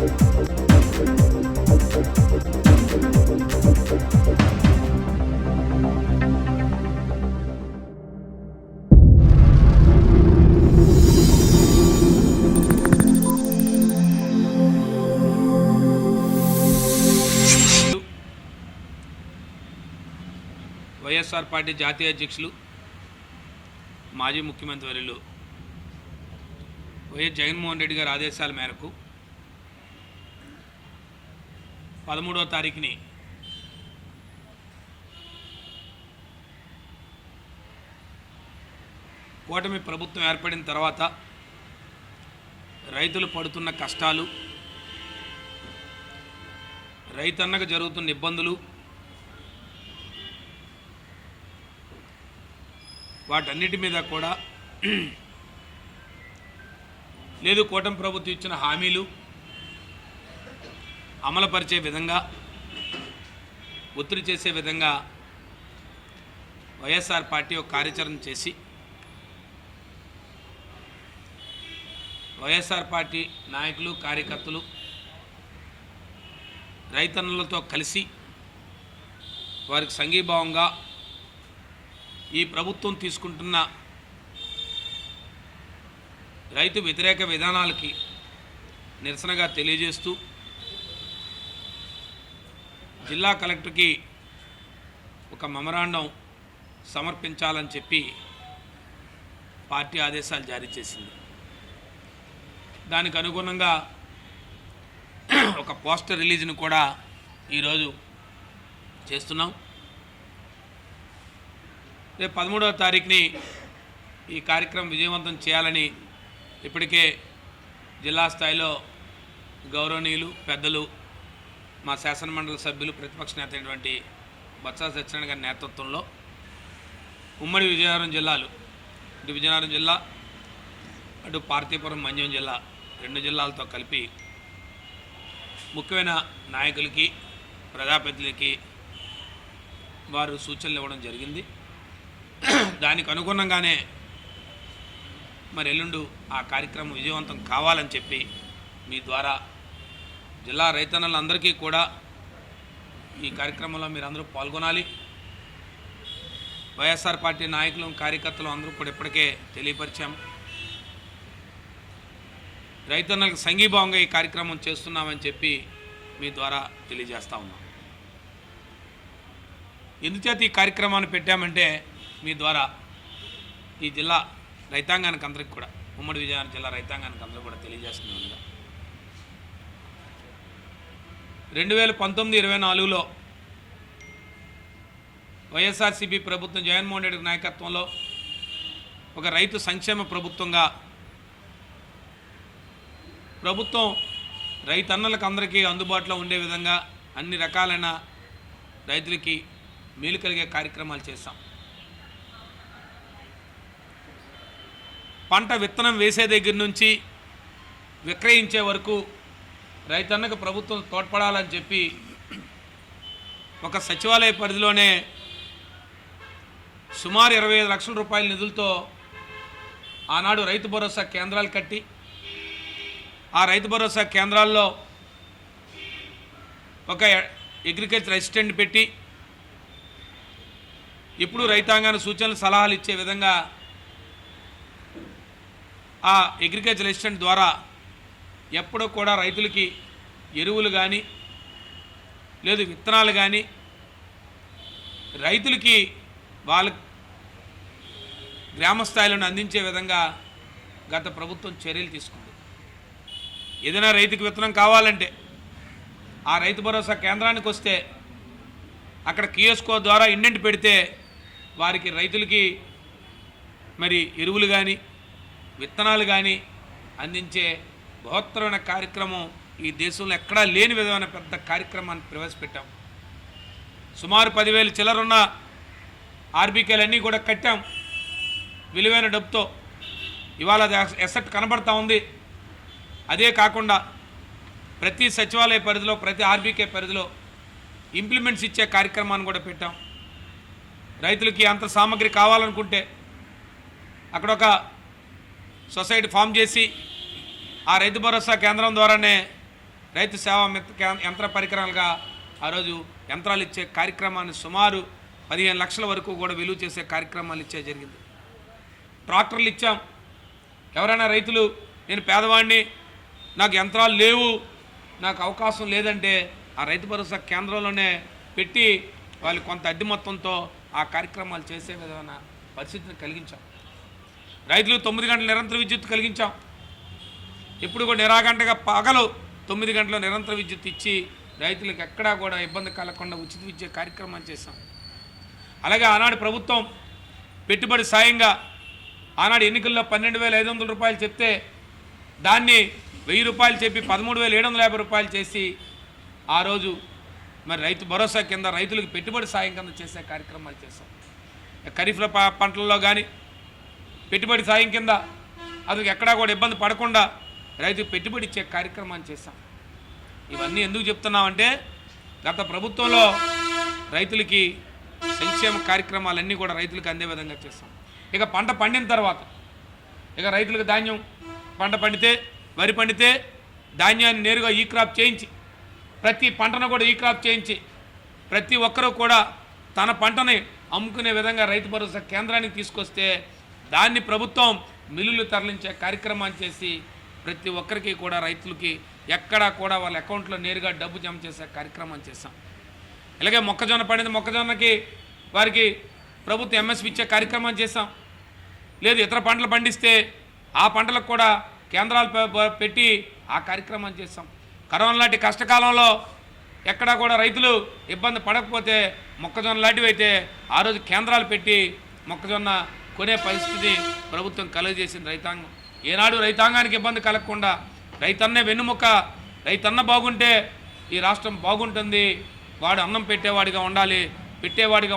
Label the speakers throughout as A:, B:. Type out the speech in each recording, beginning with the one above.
A: YSR party జాతీయ అధ్యక్షులు మాజీ ముఖ్యమంత్రి వర్యులు వైఎస్ జగన్మోహన్ రెడ్డి గారి ఆదేశాల మేరకు 13వ తారీఖుని కూటమి ప్రభుత్వం ఏర్పడిన తర్వాత రైతులు పడుతున్న కష్టాలు, రైతన్నకు జరుగుతున్న ఇబ్బందులు, వాటన్నిటి మీద కూడా లేదు కూటమి ప్రభుత్వం ఇచ్చిన హామీలు అమలుపరిచే విధంగా, ఒత్తిడి చేసే విధంగా వైఎస్ఆర్ పార్టీ ఒక కార్యాచరణ చేసి వైఎస్ఆర్ పార్టీ నాయకులు, కార్యకర్తలు రైతన్నలతో కలిసి వారికి సంఘీభావంగా ఈ ప్రభుత్వం తీసుకుంటున్న రైతు వ్యతిరేక విధానాలకి నిరసనగా తెలియజేస్తూ జిల్లా కలెక్టర్కి ఒక మెమరాండం సమర్పించాలని చెప్పి పార్టీ ఆదేశాలు జారీ చేసింది. దానికి అనుగుణంగా ఒక పోస్టర్ రిలీజ్ను కూడా ఈరోజు చేస్తున్నాం. రేపు 13వ తారీఖుని ఈ కార్యక్రమం విజయవంతం చేయాలని ఇప్పటికే జిల్లా స్థాయిలో గౌరవనీయులు పెద్దలు మా శాసనమండలి సభ్యులు ప్రతిపక్ష నేత అయినటువంటి బొత్స సత్యనారాయణ గారి నేతృత్వంలో ఉమ్మడి విజయనగరం జిల్లాలు, ఇటు విజయనగరం జిల్లా అటు పార్తీపురం మన్యం జిల్లా 2 జిల్లాలతో కలిపి ముఖ్యమైన నాయకులకి, ప్రజాప్రతినిధులకి వారు సూచనలు ఇవ్వడం జరిగింది. దానికి అనుగుణంగానే మరి ఎల్లుండు ఆ కార్యక్రమం విజయవంతం కావాలని చెప్పి మీ ద్వారా జిల్లా రైతన్నలందరికీ కూడా ఈ కార్యక్రమంలో మీరందరూ పాల్గొనాలి. వైఎస్ఆర్ పార్టీ నాయకులు, కార్యకర్తలు అందరూ కూడా ఇప్పటికే తెలియపరిచాం. రైతన్నలకు సంఘీభావంగా ఈ కార్యక్రమం చేస్తున్నామని చెప్పి మీ ద్వారా తెలియజేస్తా ఉన్నాం. ఎందుచేత ఈ కార్యక్రమాన్ని పెట్టామంటే మీ ద్వారా ఈ జిల్లా రైతాంగానికి అందరికి కూడా, ఉమ్మడి విజయనగరం జిల్లా రైతాంగానికి అందరూ కూడా తెలియజేస్తున్నాను. 2019-24లో వైఎస్ఆర్సీపీ ప్రభుత్వం జగన్మోహన్ రెడ్డి నాయకత్వంలో ఒక రైతు సంక్షేమ ప్రభుత్వంగా ప్రభుత్వం రైతన్నలకు అందరికీ అందుబాటులో ఉండే విధంగా అన్ని రకాలైన రైతులకి మేలు కలిగే కార్యక్రమాలు చేశాం. పంట విత్తనం వేసే దగ్గర నుంచి విక్రయించే వరకు రైతన్నకు ప్రభుత్వం తోడ్పడాలని చెప్పి ఒక సచివాలయ పరిధిలోనే సుమారు 25 లక్షల రూపాయల నిధులతో ఆనాడు రైతు భరోసా కేంద్రాలు కట్టి, ఆ రైతు భరోసా కేంద్రాల్లో ఒక అగ్రికల్చర్ అసిస్టెంట్ పెట్టి ఇప్పుడు రైతాంగానికి సూచనలు, సలహాలు ఇచ్చే విధంగా ఆ అగ్రికల్చర్ అసిస్టెంట్ ద్వారా ఎప్పుడూ కూడా రైతులకి ఎరువులు కానీ లేదు విత్తనాలు కానీ రైతులకి వాళ్ళ గ్రామ స్థాయిలో అందించే విధంగా గత ప్రభుత్వం చర్యలు తీసుకుంది. ఏదైనా రైతుకి విత్తనం కావాలంటే ఆ రైతు భరోసా కేంద్రానికి వస్తే అక్కడ కియోస్కో ద్వారా ఇండెంట్ పెడితే వారికి రైతులకి మరి ఎరువులు కానీ విత్తనాలు కానీ అందించే బృహత్తరమైన కార్యక్రమం ఈ దేశంలో ఎక్కడా లేని విధమైన పెద్ద కార్యక్రమాన్ని ప్రవేశపెట్టాం. సుమారు 10,000 చిల్లరున్న ఆర్బీకేలన్నీ కూడా కట్టాం విలువైన డబ్బుతో. ఇవాళ అది ఎసెట్ కనబడతా ఉంది. అదే కాకుండా ప్రతి సచివాలయ పరిధిలో, ప్రతి ఆర్బీకే పరిధిలో ఇంప్లిమెంట్స్ ఇచ్చే కార్యక్రమాన్ని కూడా పెట్టాం. రైతులకి అంత సామాగ్రి కావాలనుకుంటే అక్కడ ఒక సొసైటీ ఫామ్ చేసి ఆ రైతు భరోసా కేంద్రం ద్వారానే రైతు సేవా యంత్ర పరికరాలుగా ఆ రోజు యంత్రాలు ఇచ్చే కార్యక్రమాన్ని సుమారు 15 లక్షల వరకు కూడా విలువ చేసే కార్యక్రమాలు ఇచ్చే జరిగింది. ట్రాక్టర్లు ఇచ్చాం. ఎవరైనా రైతులు నేను పేదవాడిని, నాకు యంత్రాలు లేవు, నాకు అవకాశం లేదంటే ఆ రైతు భరోసా కేంద్రంలోనే పెట్టి వాళ్ళు కొంత అద్దె మొత్తంతో ఆ కార్యక్రమాలు చేసే విధమైన పరిస్థితిని కలిగించాం. రైతులు 9 గంటల నిరంతర విద్యుత్ కలిగించాం. ఇప్పుడు కూడా నిరాగంటగా పగలు 9 గంటల నిరంతర విద్యుత్ ఇచ్చి రైతులకు ఎక్కడా కూడా ఇబ్బంది కలగకుండా ఉచిత విద్య కార్యక్రమాలు చేశాం. అలాగే ఆనాడు ప్రభుత్వం పెట్టుబడి సాయంగా ఆనాడు ఎన్నికల్లో 12,500 రూపాయలు చెప్తే దాన్ని 1000 రూపాయలు చెప్పి 13,750 రూపాయలు చేసి ఆ రోజు మరి రైతు భరోసా కింద రైతులకు పెట్టుబడి సాయం కింద చేసే కార్యక్రమాలు చేశాం. ఖరీఫ్ల పంటల్లో కానీ పెట్టుబడి సాయం కింద అది ఎక్కడా కూడా ఇబ్బంది పడకుండా రైతుకు పెట్టుబడి ఇచ్చే కార్యక్రమాన్ని చేశాం. ఇవన్నీ ఎందుకు చెప్తున్నామంటే గత ప్రభుత్వంలో రైతులకి సంక్షేమ కార్యక్రమాలన్నీ కూడా రైతులకు అందే విధంగా చేస్తాం. ఇక పంట పండిన తర్వాత ఇక రైతులకు ధాన్యం పంట పండితే వరి పండితే ధాన్యాన్ని నేరుగా ఈ క్రాప్ చేయించి ప్రతి పంటను కూడా ఈ క్రాప్ చేయించి ప్రతి ఒక్కరూ కూడా తన పంటని అమ్ముకునే విధంగా రైతు భరోసా కేంద్రానికి తీసుకొస్తే దాన్ని ప్రభుత్వం మిల్లులు తరలించే కార్యక్రమాన్ని చేసి ప్రతి ఒక్కరికి కూడా రైతులకి ఎక్కడా కూడా వాళ్ళ అకౌంట్లో నేరుగా డబ్బు జమ చేసే కార్యక్రమం చేస్తాం. ఇలాగే మొక్కజొన్న పండింది మొక్కజొన్నకి వారికి ప్రభుత్వం ఎంఎస్పి ఇచ్చే కార్యక్రమం చేస్తాం. లేదు ఇతర పంటలు పండిస్తే ఆ పంటలకు కూడా కేంద్రాలు పెట్టి ఆ కార్యక్రమం చేస్తాం. కరోనా లాంటి కష్టకాలంలో ఎక్కడా కూడా రైతులు ఇబ్బంది పడకపోతే మొక్కజొన్న లాంటివి అయితే ఆ రోజు కేంద్రాలు పెట్టి మొక్కజొన్న కొనే పరిస్థితి ప్రభుత్వం కలుగజేసింది రైతాంగం. ఏనాడు రైతాంగానికి ఇబ్బంది కలగకుండా రైతన్నే వెన్నుముక్క, రైతన్న బాగుంటే ఈ రాష్ట్రం బాగుంటుంది, వాడు అన్నం పెట్టేవాడిగా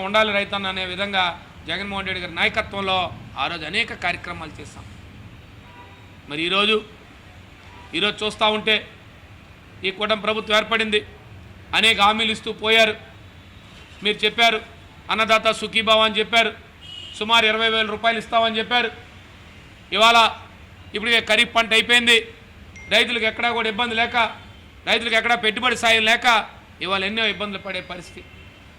A: ఉండాలి రైతన్న అనే విధంగా జగన్మోహన్ రెడ్డి గారి నాయకత్వంలో ఆ రోజు అనేక కార్యక్రమాలు చేస్తాం. మరి ఈరోజు చూస్తూ ఉంటే ఈ కూటమి ప్రభుత్వం ఏర్పడింది, అనేక హామీలు ఇస్తూ పోయారు. మీరు చెప్పారు అన్నదాత సుఖీభావ అని చెప్పారు, సుమారు 20,000 రూపాయలు ఇస్తామని చెప్పారు. ఇవాళ ఇప్పటికే ఖరీఫ్ పంట అయిపోయింది, రైతులకు ఎక్కడా కూడా ఇబ్బంది లేక, రైతులకు ఎక్కడా పెట్టుబడి సాయం లేక ఇవాళ ఎన్నో ఇబ్బందులు పడే పరిస్థితి.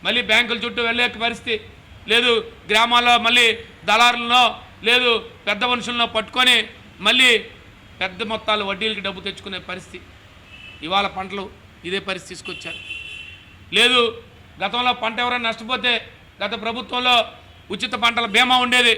A: మళ్ళీ బ్యాంకుల చుట్టూ వెళ్ళే పరిస్థితి లేదు, గ్రామాల్లో మళ్ళీ దళారులను లేదు పెద్ద మనుషులను పట్టుకొని మళ్ళీ పెద్ద మొత్తాలు వడ్డీలకి డబ్బు తెచ్చుకునే పరిస్థితి. ఇవాళ పంటలు ఇదే పరిస్థితి తీసుకొచ్చారు. లేదు గతంలో పంట ఎవరైనా నష్టపోతే గత ప్రభుత్వంలో ఉచిత పంటల బీమా ఉండేది,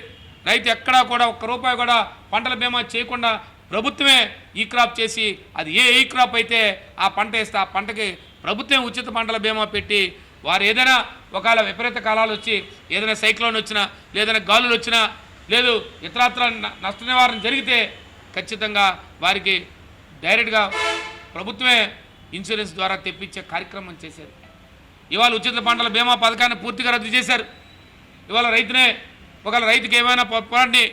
A: రైతు ఎక్కడా కూడా ₹1 కూడా పంటల బీమా చేయకుండా ప్రభుత్వమే ఈ క్రాప్ చేసి అది ఏ క్రాప్ అయితే ఆ పంట వేస్తే ఆ పంటకి ప్రభుత్వం ఉచిత పంటల బీమా పెట్టి వారు ఏదైనా ఒకవేళ విపరీత కాలాలు వచ్చి ఏదైనా సైక్లోన్ వచ్చినా లేదైనా గాలులు వచ్చినా లేదు ఇతరత్ర నష్ట నివారణ జరిగితే ఖచ్చితంగా వారికి డైరెక్ట్గా ప్రభుత్వమే ఇన్సూరెన్స్ ద్వారా తెప్పించే కార్యక్రమం చేశారు. ఇవాళ ఉచిత పంటల బీమా పథకాన్ని పూర్తిగా రద్దు చేశారు. ఇవాళ ఒకవేళ రైతుకి ఏమైనా పొరపాటుని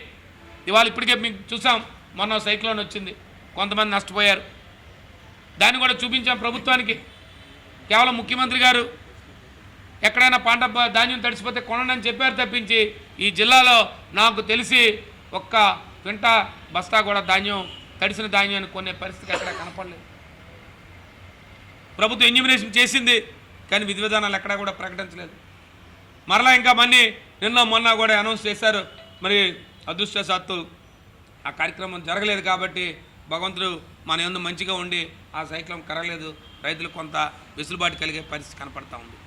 A: ఇవాళ ఇప్పటికే మీకు చూసాం, మొన్న సైక్లోన్ వచ్చింది, కొంతమంది నష్టపోయారు. దాన్ని కూడా చూపించాం ప్రభుత్వానికి. కేవలం ముఖ్యమంత్రి గారు ఎక్కడైనా పంట ధాన్యం తడిసిపోతే కొనండి అని చెప్పారు తప్పించి ఈ జిల్లాలో నాకు తెలిసి ఒక్క క్వింటా బస్తా కూడా తడిసిన ధాన్యాన్ని కొనే పరిస్థితి ఎక్కడ కనపడలేదు. ప్రభుత్వం ఎన్యూమినేషన్ చేసింది కానీ విధి విధానాలు ఎక్కడా కూడా ప్రకటించలేదు. మరలా ఇంకా నిన్న మొన్న కూడా అనౌన్స్ చేశారు. మరి అదృష్టవశాత్తు ఆ కార్యక్రమం జరగలేదు కాబట్టి భగవంతుడు మన యందు మంచిగా ఉండి ఆ సైక్లం కరగలేదు, రైతులకు కొంత వెసులుబాటు కలిగే పరిస్థితి కనపడతా ఉంది.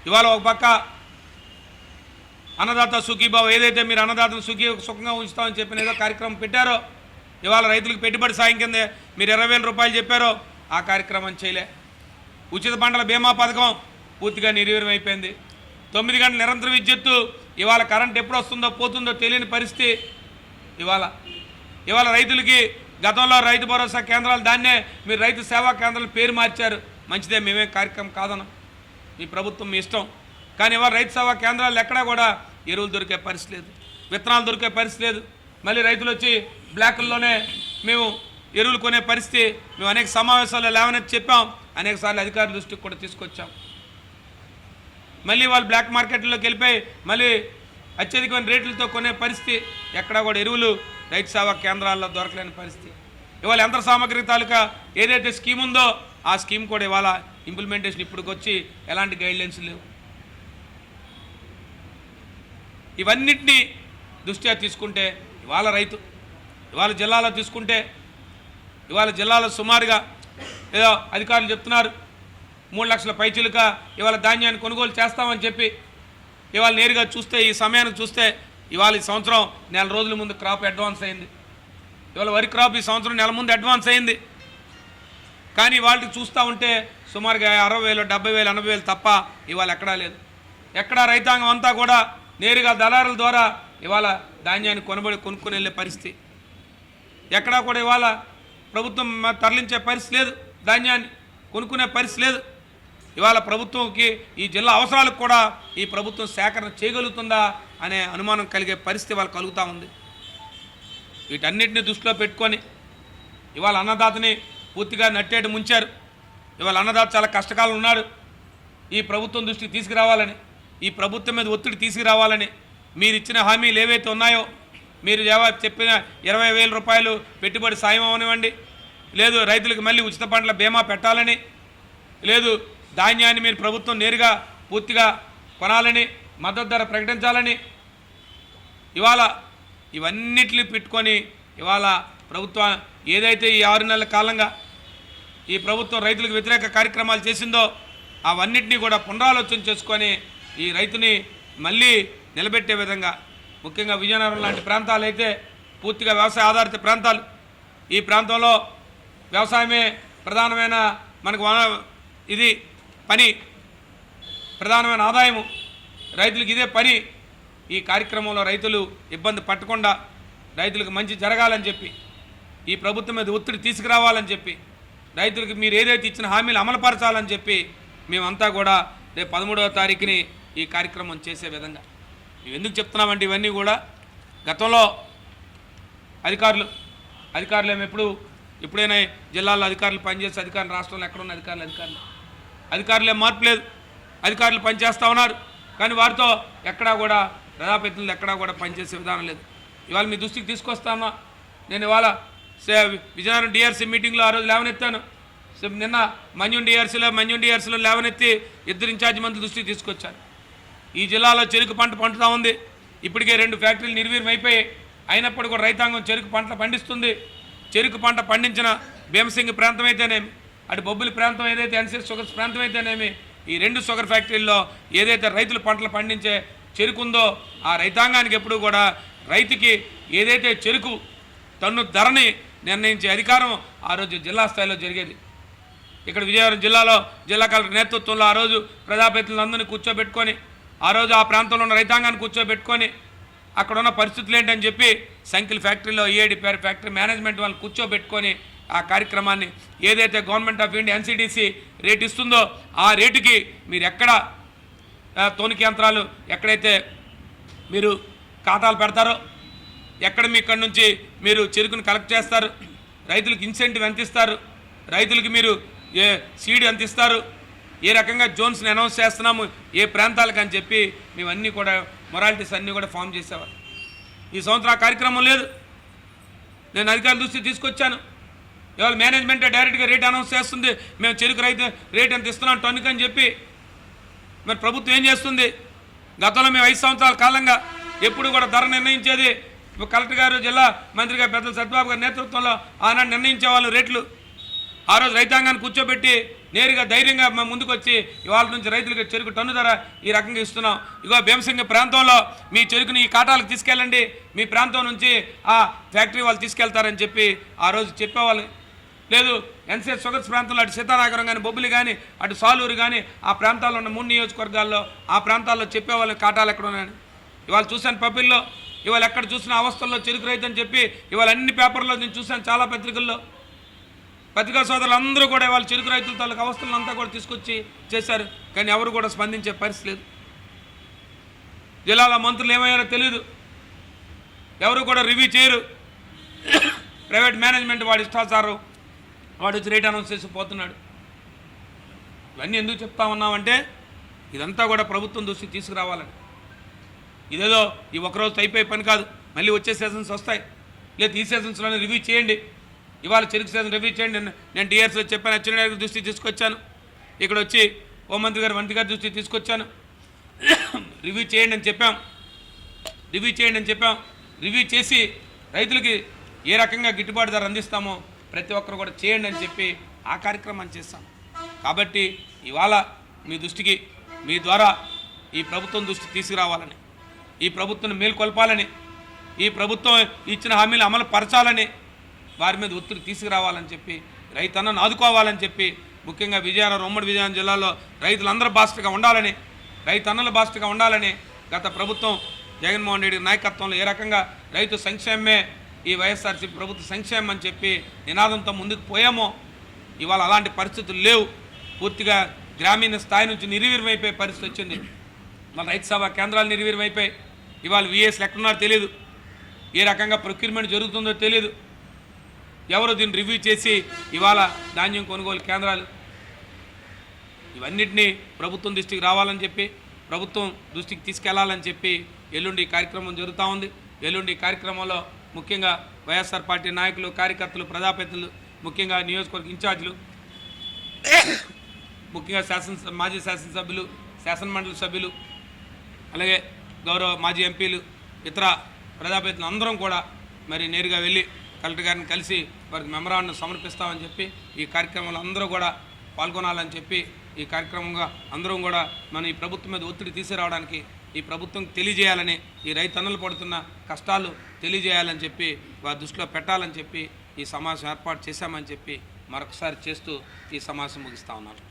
A: ఇవాళ ఒక పక్క అన్నదాత సుఖీభావ ఏదైతే మీరు అన్నదాతను సుఖంగా ఉంచుతామని చెప్పిన ఏదో కార్యక్రమం పెట్టారో ఇవాళ రైతులకు పెట్టుబడి సాయం కిందే మీరు 20,000 రూపాయలు చెప్పారో ఆ కార్యక్రమం చేయలే. ఉచిత పంటల బీమా పథకం పూర్తిగా నిర్వీర్యం అయిపోయింది. 9 గంటల నిరంతర విద్యుత్తు ఇవాళ కరెంట్ ఎప్పుడు వస్తుందో పోతుందో తెలియని పరిస్థితి. ఇవాళ రైతులకి గతంలో రైతు భరోసా కేంద్రాలు దాన్నే మీరు రైతు సేవా కేంద్రాలు పేరు మార్చారు, మంచిదే, మేమే కార్యక్రమం కాదనం, మీ ప్రభుత్వం మీ ఇష్టం. కానీ ఇవాళ రైతు సేవా కేంద్రాలు ఎక్కడా కూడా ఎరువులు దొరికే పరిస్థితి లేదు, విత్తనాలు దొరికే పరిస్థితి లేదు. మళ్ళీ రైతులు వచ్చి బ్లాకుల్లోనే మేము ఎరువులు కొనే పరిస్థితి మేము అనేక సమావేశాల్లో లేవనెత్తి చెప్పాం, అనేక సార్లు అధికారుల దృష్టికి కూడా తీసుకొచ్చాం. మళ్ళీ వాళ్ళు బ్లాక్ మార్కెట్లోకి వెళ్ళిపోయి మళ్ళీ అత్యధికమైన రేట్లతో కొనే పరిస్థితి, ఎక్కడా కూడా ఎరువులు రైతు సేవా కేంద్రాల్లో దొరకలేని పరిస్థితి. ఇవాళ యంత్ర సామగ్రి తాలూకా ఏదైతే స్కీమ్ ఉందో ఆ స్కీమ్ కూడా ఇవాళ ఇంప్లిమెంటేషన్ ఇప్పటికి వచ్చి ఎలాంటి గైడ్లైన్స్ లేవు. ఇవన్నిటినీ దృష్ట్యా తీసుకుంటే ఇవాళ జిల్లాలో తీసుకుంటే ఇవాళ జిల్లాలో సుమారుగా ఏదో అధికారులు చెప్తున్నారు 3 లక్షల పైచిలుక ఇవాళ ధాన్యాన్ని కొనుగోలు చేస్తామని చెప్పి ఇవాళ నేరుగా చూస్తే ఈ సమయానికి చూస్తే ఇవాళ ఈ సంవత్సరం నెల రోజుల ముందు క్రాప్ అడ్వాన్స్ అయింది. ఇవాళ వరి క్రాప్ ఈ సంవత్సరం నెల ముందు అడ్వాన్స్ అయింది. కానీ వాళ్ళకి చూస్తూ ఉంటే సుమారుగా 60,000, 70,000, 80,000 తప్ప ఇవాళ ఎక్కడా లేదు. ఎక్కడా రైతాంగం అంతా కూడా నేరుగా దళారుల ద్వారా ఇవాళ ధాన్యాన్ని కొనుక్కుని వెళ్ళే పరిస్థితి. ఎక్కడా కూడా ఇవాళ ప్రభుత్వం తరలించే పరిస్థితి లేదు, ధాన్యాన్ని కొనుక్కునే పరిస్థితి లేదు. ఇవాళ ప్రభుత్వంకి ఈ జిల్లా అవసరాలకు కూడా ఈ ప్రభుత్వం సేకరణ చేయగలుగుతుందా అనే అనుమానం కలిగే పరిస్థితి వాళ్ళు కలుగుతూ ఉంది. వీటన్నిటిని దృష్టిలో పెట్టుకొని ఇవాళ అన్నదాతని పూర్తిగా నట్టేట ముంచారు. ఇవాళ అన్నదాత చాలా కష్టకాలం ఉన్నాడు. ఈ ప్రభుత్వం దృష్టికి తీసుకురావాలని, ఈ ప్రభుత్వం మీద ఒత్తిడి తీసుకురావాలని మీరు ఇచ్చిన హామీలు ఏవైతే ఉన్నాయో, మీరు చెప్పిన 20,000 రూపాయలు పెట్టుబడి సాయం అవనివ్వండి, లేదు రైతులకు మళ్ళీ ఉచిత పంటల బీమా పెట్టాలని, లేదు ధాన్యాన్ని మీరు ప్రభుత్వం నేరుగా పూర్తిగా కొనాలని, మద్దతు ధర ప్రకటించాలని, ఇవాళ ఇవన్నిటిని పెట్టుకొని ఇవాళ ప్రభుత్వం ఏదైతే ఈ 6 నెలల కాలంగా ఈ ప్రభుత్వం రైతులకు వ్యతిరేక కార్యక్రమాలు చేసిందో అవన్నిటినీ కూడా పునరాలోచన చేసుకొని ఈ రైతుని మళ్ళీ నిలబెట్టే విధంగా, ముఖ్యంగా విజయనగరం లాంటి ప్రాంతాలు అయితే పూర్తిగా వ్యవసాయ ఆధారిత ప్రాంతాలు. ఈ ప్రాంతంలో వ్యవసాయమే ప్రధానమైన మనకు ఇది పని, ప్రధానమైన ఆదాయము, రైతులకు ఇదే పని. ఈ కార్యక్రమంలో రైతులు ఇబ్బంది పట్టకుండా రైతులకు మంచి జరగాలని చెప్పి, ఈ ప్రభుత్వం మీద ఒత్తిడి తీసుకురావాలని చెప్పి, రైతులకు మీరు ఏదైతే ఇచ్చిన హామీలు అమలుపరచాలని చెప్పి మేమంతా కూడా రేపు 13వ తారీఖుని ఈ కార్యక్రమం చేసే విధంగా. మేము ఎందుకు చెప్తున్నామంటే ఇవన్నీ కూడా గతంలో అధికారులు ఏమి ఎప్పుడైనా జిల్లాల్లో అధికారులు పనిచేసే అధికారులు, రాష్ట్రంలో ఎక్కడున్న అధికారులు ఏం మార్పు లేదు. అధికారులు పనిచేస్తూ ఉన్నారు, కానీ వారితో ఎక్కడా కూడా ప్రజాప్రతినిధులు ఎక్కడా కూడా పనిచేసే విధానం లేదు. ఇవాళ మీ దృష్టికి తీసుకొస్తాను. నేను ఇవాళ విజయనగరం డిఆర్సీ మీటింగ్లో ఆ రోజు లేవనెత్తాను. నిన్న మన్యం డిఆర్సీలో లేవనెత్తి 2 ఇన్ఛార్జి మంత్రుల దృష్టికి తీసుకొచ్చాను. ఈ జిల్లాలో చెరుకు పంట పండుతూ ఉంది. ఇప్పటికే 2 ఫ్యాక్టరీలు నిర్వీర్యం అయిపోయాయి. అయినప్పుడు కూడా రైతాంగం చెరుకు పంటలు పండిస్తుంది. చెరుకు పంట పండించిన భీమసింగి ప్రాంతం అయితేనేమి, అటు బొబ్బిలి ప్రాంతం ఏదైతే ఎన్సీఎస్ షుగర్స్ ప్రాంతం అయితేనేమి, ఈ 2 షుగర్ ఫ్యాక్టరీల్లో ఏదైతే రైతులు పంటలు పండించే చెరుకుందో ఆ రైతాంగానికి ఎప్పుడు కూడా రైతుకి ఏదైతే చెరుకు టన్ను ధరని నిర్ణయించే అధికారం ఆ రోజు జిల్లా స్థాయిలో జరిగేది. ఇక్కడ విజయనగరం జిల్లాలో జిల్లా కలెక్టర్ నేతృత్వంలో ఆ రోజు ప్రజాప్రతినిధులందరినీ కూర్చోబెట్టుకొని, ఆ రోజు ఆ ప్రాంతంలో ఉన్న రైతాంగాన్ని కూర్చోబెట్టుకొని అక్కడ ఉన్న పరిస్థితులు ఏంటని చెప్పి సంకిల్ ఫ్యాక్టరీలో ఈఏడి ఫ్యాక్టరీ మేనేజ్మెంట్ వాళ్ళు కూర్చోబెట్టుకొని ఆ కార్యక్రమాన్ని ఏదైతే government of India NCDC rate ఇస్తుందో ఆ రేటుకి మీరు ఎక్కడ తోనికి యంత్రాలు ఎక్కడైతే మీరు ఖాతాలు పెడతారో, ఎక్కడ మీ ఇక్కడి నుంచి మీరు చెరుకును కలెక్ట్ చేస్తారు, రైతులకు ఇన్సెంటివ్ ఎంత ఇస్తారు, రైతులకి మీరు ఏ సీడ్ ఎంత ఇస్తారు, ఏ రకంగా జోన్స్ని అనౌన్స్ చేస్తున్నాము ఏ ప్రాంతాలకు అని చెప్పి మేమన్నీ కూడా మొరాలిటీస్ అన్నీ కూడా ఫామ్ చేసేవారు. ఈ సంవత్సరం ఆ కార్యక్రమం లేదు. నేను అధికారుల దృష్టికి తీసుకొచ్చాను. ఇవాళ మేనేజ్మెంటే డైరెక్ట్గా రేట్ అనౌన్స్ చేస్తుంది, మేము చెరుకు రైతు రేట్ ఎంత ఇస్తున్నాం టన్నుకి అని చెప్పి. మరి ప్రభుత్వం ఏం చేస్తుంది? గతంలో మేము 5 సంవత్సరాల కాలంగా ఎప్పుడు కూడా ధర నిర్ణయించేది కలెక్టర్ గారు, జిల్లా మంత్రి గారు, పెద్దలు సత్యబాబు గారి నేతృత్వంలో ఆనాడు నిర్ణయించేవాళ్ళు రేట్లు. ఆ రోజు రైతాంగాన్ని కూర్చోబెట్టి నేరుగా ధైర్యంగా మేము ముందుకు వచ్చి ఇవాళ నుంచి రైతులకు చెరుకు టన్ను ధర ఈ రకంగా ఇస్తున్నాం. ఇగో భీమసింగ ప్రాంతంలో మీ చెరుకుని ఈ కాటాలకు తీసుకెళ్ళండి, మీ ప్రాంతం నుంచి ఆ ఫ్యాక్టరీ వాళ్ళు తీసుకెళ్తారని చెప్పి ఆ రోజు చెప్పేవాళ్ళు. లేదు ఎన్సీఎస్ షుగర్స్ ప్రాంతంలో అటు సీతానగరం కానీ, బొబ్బిలి కానీ, అటు సాలూరు కానీ ఆ ప్రాంతాల్లో ఉన్న 3 నియోజకవర్గాల్లో ఆ ప్రాంతాల్లో చెప్పేవాళ్ళు కాటాలు ఎక్కడ ఉన్నాయని. ఇవాళ చూశాను పబ్బిల్లో, ఇవాళ ఎక్కడ చూసిన అవస్థల్లో చెరుకు రైతు అని చెప్పి ఇవాళ అన్ని పేపర్లో నేను చూశాను, చాలా పత్రికల్లో. పత్రికా సోదరులు అందరూ కూడా ఇవాళ చెరుకు రైతుల తాలూకు అవస్థలను అంతా కూడా తీసుకొచ్చి చేశారు, కానీ ఎవరు కూడా స్పందించే పరిస్థితి లేదు. జిల్లాలో మంత్రులు ఏమయ్యారో తెలియదు, ఎవరు కూడా రివ్యూ చేయరు. ప్రైవేట్ మేనేజ్మెంట్ వాడి ఇష్టాచారం వాడు వచ్చి రేట్ అనౌన్స్ చేసి పోతున్నాడు. ఇవన్నీ ఎందుకు చెప్తా ఉన్నామంటే ఇదంతా కూడా ప్రభుత్వం దృష్టికి తీసుకురావాలని. ఇదేదో ఈ ఒక్కరోజు అయిపోయే పని కాదు, మళ్ళీ వచ్చే సీజన్స్ వస్తాయి. లేదు ఈ సీజన్స్లోనే రివ్యూ చేయండి. ఇవాళ చెరుకు సీజన్ రివ్యూ చేయండి. నేను డిఆర్సీలో చెప్పాను, అచ్చెన్నాయుడు దృష్టికి తీసుకొచ్చాను, ఇక్కడ వచ్చి హోంమంత్రి గారు మంత్రి గారి దృష్టికి తీసుకొచ్చాను. రివ్యూ చేయండి అని చెప్పాం, రివ్యూ చేసి రైతులకి ఏ రకంగా గిట్టుబాటు ధర అందిస్తామో ప్రతి ఒక్కరు కూడా చేయండి అని చెప్పి ఆ కార్యక్రమాన్ని చేస్తాం. కాబట్టి ఇవాళ మీ దృష్టికి, మీ ద్వారా ఈ ప్రభుత్వం దృష్టికి తీసుకురావాలని, ఈ ప్రభుత్వాన్ని మేల్కొల్పాలని, ఈ ప్రభుత్వం ఇచ్చిన హామీలు అమలు పరచాలని, వారి మీద ఒత్తిడి తీసుకురావాలని చెప్పి, రైతన్నను ఆదుకోవాలని చెప్పి, ముఖ్యంగా విజయనగరం ఉమ్మడి విజయనగరం జిల్లాలో రైతులందరూ బాస్టగా ఉండాలని, రైతన్నల బాస్టగా ఉండాలని గత ప్రభుత్వం జగన్మోహన్ రెడ్డి నాయకత్వంలో ఏ రకంగా రైతు సంక్షేమమే ఈ వైఎస్ఆర్సీపీ ప్రభుత్వ సంక్షేమం అని చెప్పి నినాదంతో ముందుకు పోయామో, ఇవాళ అలాంటి పరిస్థితులు లేవు. పూర్తిగా గ్రామీణ స్థాయి నుంచి నిర్వీర్యమైపోయే పరిస్థితి వచ్చింది. మన రైతు సభ కేంద్రాలు నిర్వీర్యమైపోయి ఇవాళ విఎస్లు ఎక్కడున్నారో తెలియదు, ఏ రకంగా ప్రొక్యూర్మెంట్ జరుగుతుందో తెలియదు, ఎవరు దీన్ని రివ్యూ చేసి ఇవాళ ధాన్యం కొనుగోలు కేంద్రాలు ఇవన్నిటినీ ప్రభుత్వం దృష్టికి రావాలని చెప్పి, ప్రభుత్వం దృష్టికి తీసుకెళ్లాలని చెప్పి ఎల్లుండి కార్యక్రమం జరుగుతూ ఉంది. ఎల్లుండి కార్యక్రమంలో ముఖ్యంగా వైఎస్ఆర్ పార్టీ నాయకులు, కార్యకర్తలు, ప్రజాప్రతినిధులు, ముఖ్యంగా నియోజకవర్గ ఇన్ఛార్జీలు, ముఖ్యంగా మాజీ శాసనసభ్యులు, శాసనమండలి సభ్యులు, అలాగే గౌరవ మాజీ ఎంపీలు, ఇతర ప్రజాప్రతినిధులు అందరం కూడా మరి నేరుగా వెళ్ళి కలెక్టర్ గారిని కలిసి వారికి మెమరాండం సమర్పిస్తామని చెప్పి ఈ కార్యక్రమంలో అందరూ కూడా పాల్గొనాలని చెప్పి ఈ కార్యక్రమంగా అందరం కూడా మన ఈ ప్రభుత్వం మీద ఒత్తిడి తీసుకురావడానికి, ఈ ప్రభుత్వం తెలియజేయాలని, ఈ రైతన్నలు పడుతున్న కష్టాలు తెలియజేయాలని చెప్పి వారి దృష్టిలో పెట్టాలని చెప్పి ఈ సమావేశం ఏర్పాటు చేశామని చెప్పి మరొకసారి చేస్తూ ఈ సమావేశం ముగిస్తా ఉన్నాను.